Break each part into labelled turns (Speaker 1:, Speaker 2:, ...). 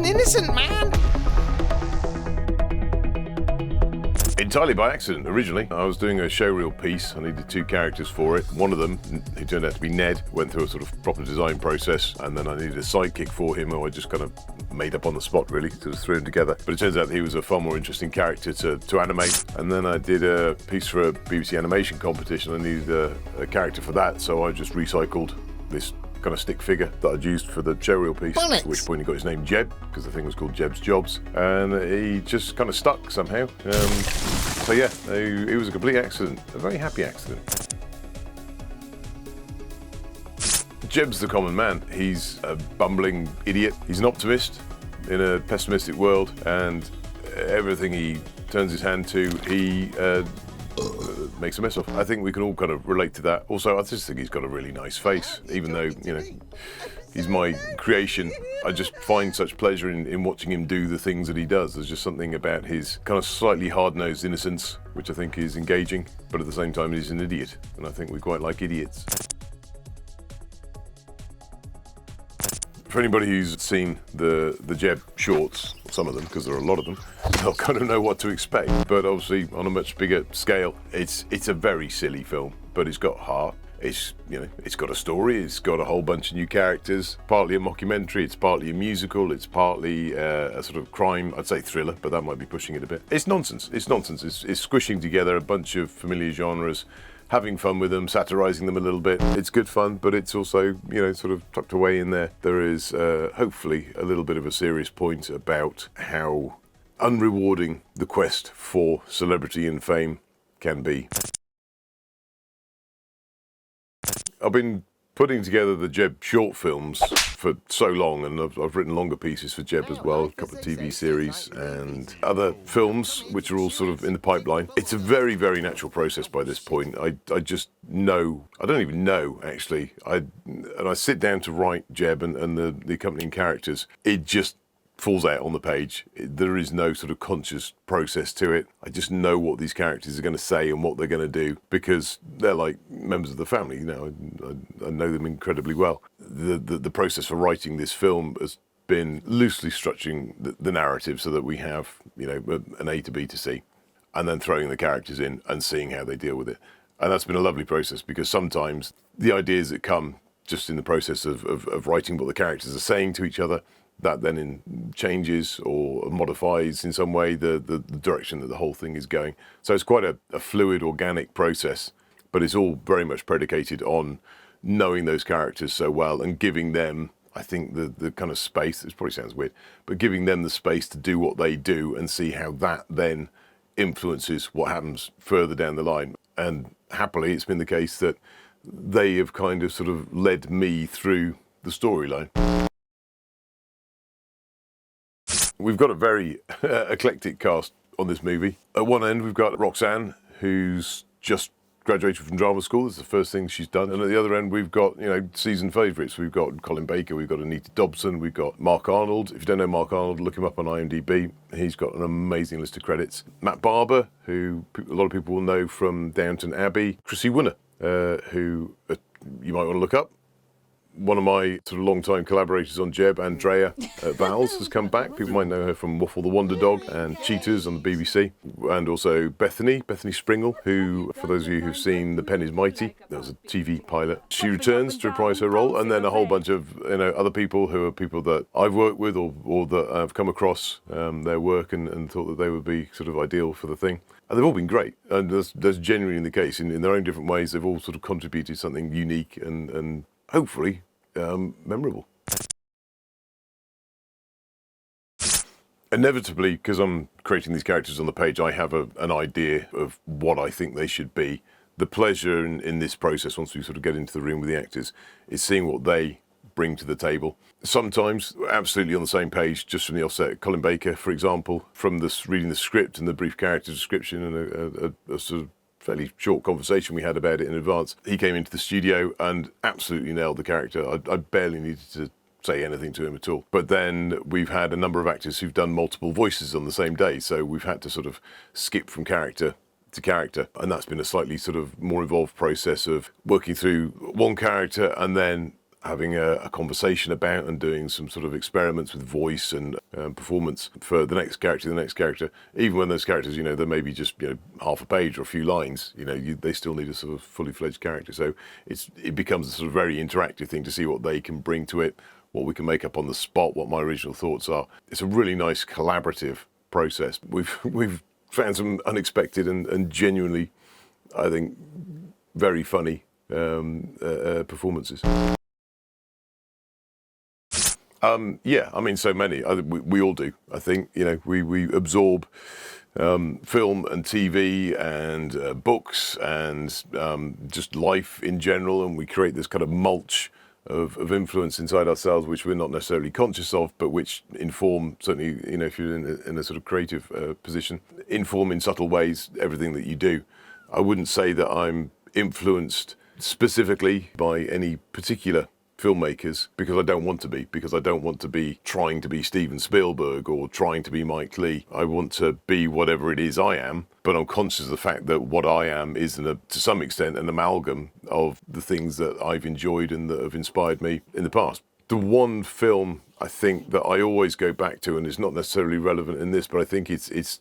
Speaker 1: innocent man.
Speaker 2: Entirely by accident, originally. I was doing a showreel piece. I needed 2 characters for it. One of them, who turned out to be Ned, went through a sort of proper design process, and then I needed a sidekick for him, who I just kind of made up on the spot, really, to threw him together. But it turns out that he was a far more interesting character to animate. And then I did a piece for a BBC animation competition. I needed a character for that, so I just recycled this kind of stick figure that I'd used for the showreel piece, at which point he got his name JEB, because the thing was called JEB's Jobs, and he just kind of stuck somehow. So yeah, it was a complete accident, a very happy accident. JEB's the common man. He's a bumbling idiot. He's an optimist in a pessimistic world, and everything he turns his hand to, he makes a mess of. I think we can all kind of relate to that. Also, I just think he's got a really nice face, even though, you know, he's my creation. I just find such pleasure in watching him do the things that he does. There's just something about his kind of slightly hard-nosed innocence, which I think is engaging, but at the same time he's an idiot, and I think we quite like idiots. For anybody who's seen the JEB shorts, some of them, because there are a lot of them, they'll kind of know what to expect. But obviously, on a much bigger scale, it's a very silly film, but it's got heart. It's, you know, it's got a story. It's got a whole bunch of new characters. Partly a mockumentary. It's partly a musical. It's partly a sort of crime, I'd say thriller, but that might be pushing it a bit. It's nonsense. It's nonsense. It's squishing together a bunch of familiar genres, having fun with them, satirising them a little bit. It's good fun, but it's also, you know, sort of tucked away in there. There is hopefully a little bit of a serious point about how unrewarding the quest for celebrity and fame can be. I've been putting together the JEB short films for so long, and I've written longer pieces for JEB as well, a couple of TV series and other films which are all sort of in the pipeline. It's a very, very natural process by this point. I just know, I don't even know actually, and I sit down to write JEB and the accompanying characters, it just falls out on the page. There is no sort of conscious process to it. I just know what these characters are going to say and what they're going to do, because they're like members of the family, you know. I know them incredibly well. The process for writing this film has been loosely structuring the narrative so that we have, you know, an A to B to C, and then throwing the characters in and seeing how they deal with it. And that's been a lovely process, because sometimes the ideas that come just in the process of writing what the characters are saying to each other, that then changes or modifies in some way the direction that the whole thing is going. So it's quite a fluid, organic process, but it's all very much predicated on knowing those characters so well and giving them, I think, the kind of space, this probably sounds weird, but giving them the space to do what they do and see how that then influences what happens further down the line. And happily, it's been the case that they have kind of sort of led me through the storyline. We've got a very eclectic cast on this movie. At one end, we've got Roxanne, who's just graduated from drama school. It's the first thing she's done. And at the other end, we've got, you know, season favourites. We've got Colin Baker, we've got Anita Dobson, we've got Mark Arnold. If you don't know Mark Arnold, look him up on IMDb. He's got an amazing list of credits. Matt Barber, who a lot of people will know from Downton Abbey. Chrissy Wooner, who you might want to look up. One of my sort of long-time collaborators on JEB, Andrea Valls, has come back. People might know her from Waffle the Wonder Dog and Cheaters on the BBC. And also Bethany Springle, who, for those of you who've seen The Pen is Mighty, that was a TV pilot. She returns to reprise her role, and then a whole bunch of, you know, other people who are people that I've worked with or that I've come across their work and thought that they would be sort of ideal for the thing. And they've all been great, and that's genuinely the case. In their own different ways, they've all sort of contributed something unique and hopefully memorable. Inevitably, because I'm creating these characters on the page, I have an idea of what I think they should be. The pleasure in this process, once we sort of get into the room with the actors, is seeing what they bring to the table. Sometimes absolutely on the same page, just from the offset. Colin Baker, for example, from this reading the script and the brief character description and a sort of fairly short conversation we had about it in advance. He came into the studio and absolutely nailed the character. I barely needed to say anything to him at all. But then we've had a number of actors who've done multiple voices on the same day, so we've had to sort of skip from character to character, and that's been a slightly sort of more involved process of working through one character and then having a conversation about and doing some sort of experiments with voice and performance for the next character, even when those characters, they may be just, half a page or a few lines, they still need a sort of fully fledged character. So it becomes a sort of very interactive thing to see what they can bring to it, what we can make up on the spot, what my original thoughts are. It's a really nice collaborative process. We've found some unexpected and genuinely, I think, very funny performances. Yeah, I mean, so many. We all do. I think we absorb film and TV and books and just life in general, and we create this kind of mulch of influence inside ourselves, which we're not necessarily conscious of, but which inform, certainly, if you're in a sort of creative position, inform in subtle ways everything that you do. I wouldn't say that I'm influenced specifically by any particular filmmakers, because I don't want to be trying to be Steven Spielberg or trying to be Mike Leigh. I want to be whatever it is I am, but I'm conscious of the fact that what I am is, to some extent, an amalgam of the things that I've enjoyed and that have inspired me in the past. The one film I think that I always go back to, and it's not necessarily relevant in this, but I think it's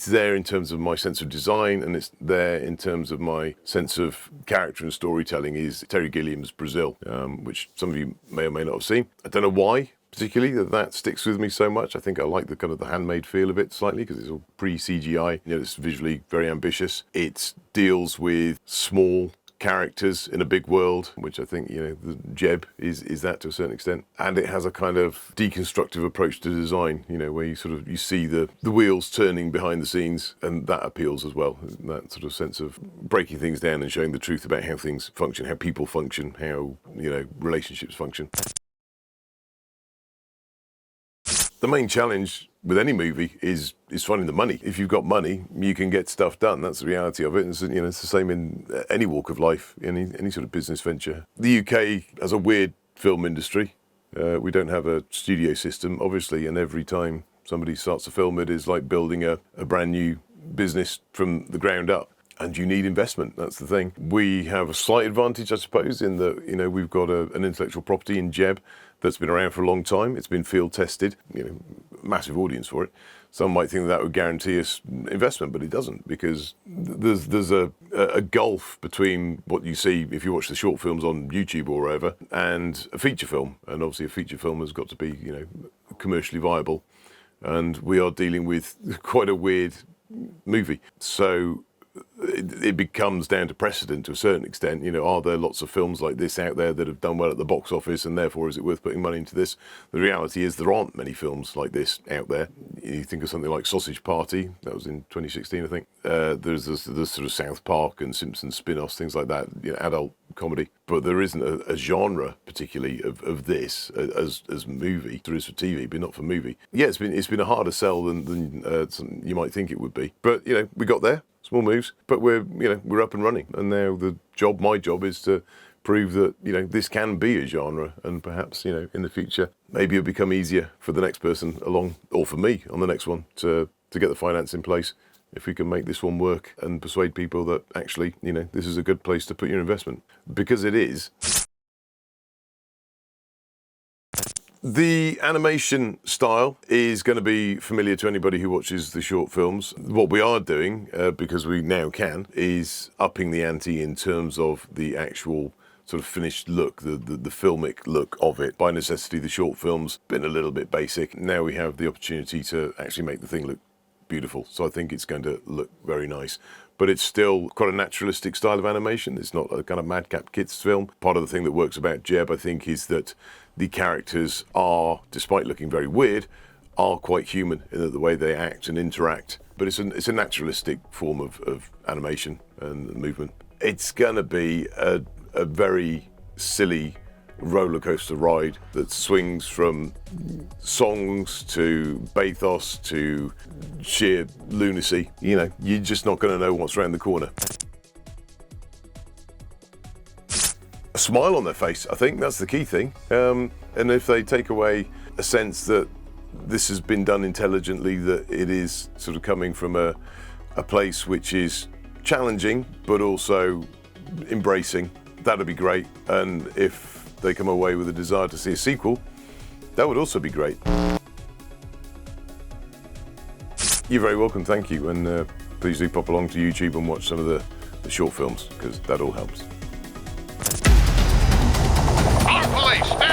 Speaker 2: there in terms of my sense of design, and it's there in terms of my sense of character and storytelling, is Terry Gilliam's Brazil, which some of you may or may not have seen. I don't know why particularly that sticks with me so much. I think I like the kind of the handmade feel of it slightly, because it's all pre-CGI. It's visually very ambitious. It deals with small characters in a big world, which I think, the JEB is that to a certain extent. And it has a kind of deconstructive approach to design, where you see the wheels turning behind the scenes, and that appeals as well. That sort of sense of breaking things down and showing the truth about how things function, how people function, how, relationships function. The main challenge with any movie is finding the money. If you've got money, you can get stuff done. That's the reality of it. It's, it's the same in any walk of life, any sort of business venture. The UK has a weird film industry. We don't have a studio system, obviously, and every time somebody starts a film, it is like building a brand new business from the ground up. And you need investment, that's the thing. We have a slight advantage, I suppose, in that, we've got an intellectual property in JEB that's been around for a long time. It's been field tested, massive audience for it. Some might think that would guarantee us investment, but it doesn't, because there's a gulf between what you see if you watch the short films on YouTube or wherever, and a feature film. And obviously a feature film has got to be, commercially viable. And we are dealing with quite a weird movie. So it becomes down to precedent to a certain extent. Are there lots of films like this out there that have done well at the box office, and therefore is it worth putting money into this? The reality is there aren't many films like this out there. You think of something like Sausage Party, that was in 2016, I think. There's sort of South Park and Simpsons spin-offs, things like that, adult comedy. But there isn't a genre particularly of this as movie. There is for TV, but not for movie. Yeah, it's been a harder sell than you might think it would be. But we got there. Small moves, but we're up and running, and now my job is to prove that this can be a genre, and perhaps in the future maybe it'll become easier for the next person along, or for me on the next one, to get the finance in place, if we can make this one work and persuade people that actually this is a good place to put your investment, because it is. The animation style is going to be familiar to anybody who watches the short films. What we are doing, because we now can, is upping the ante in terms of the actual sort of finished look, the filmic look of it. By necessity, the short film's been a little bit basic. Now we have the opportunity to actually make the thing look beautiful. So I think it's going to look very nice. But it's still quite a naturalistic style of animation. It's not a kind of madcap kids film. Part of the thing that works about JEB, I think, is that the characters are, despite looking very weird, are quite human in the way they act and interact. But it's a naturalistic form of animation and movement. It's going to be a very silly roller coaster ride that swings from songs to bathos to sheer lunacy. You're just not going to know what's around the corner. A smile on their face, I think that's the key thing. And if they take away a sense that this has been done intelligently, that it is sort of coming from a place which is challenging but also embracing, that'd be great. And if they come away with a desire to see a sequel, that would also be great. You're very welcome, thank you, and please do pop along to YouTube and watch some of the short films, because that all helps.
Speaker 1: Our police,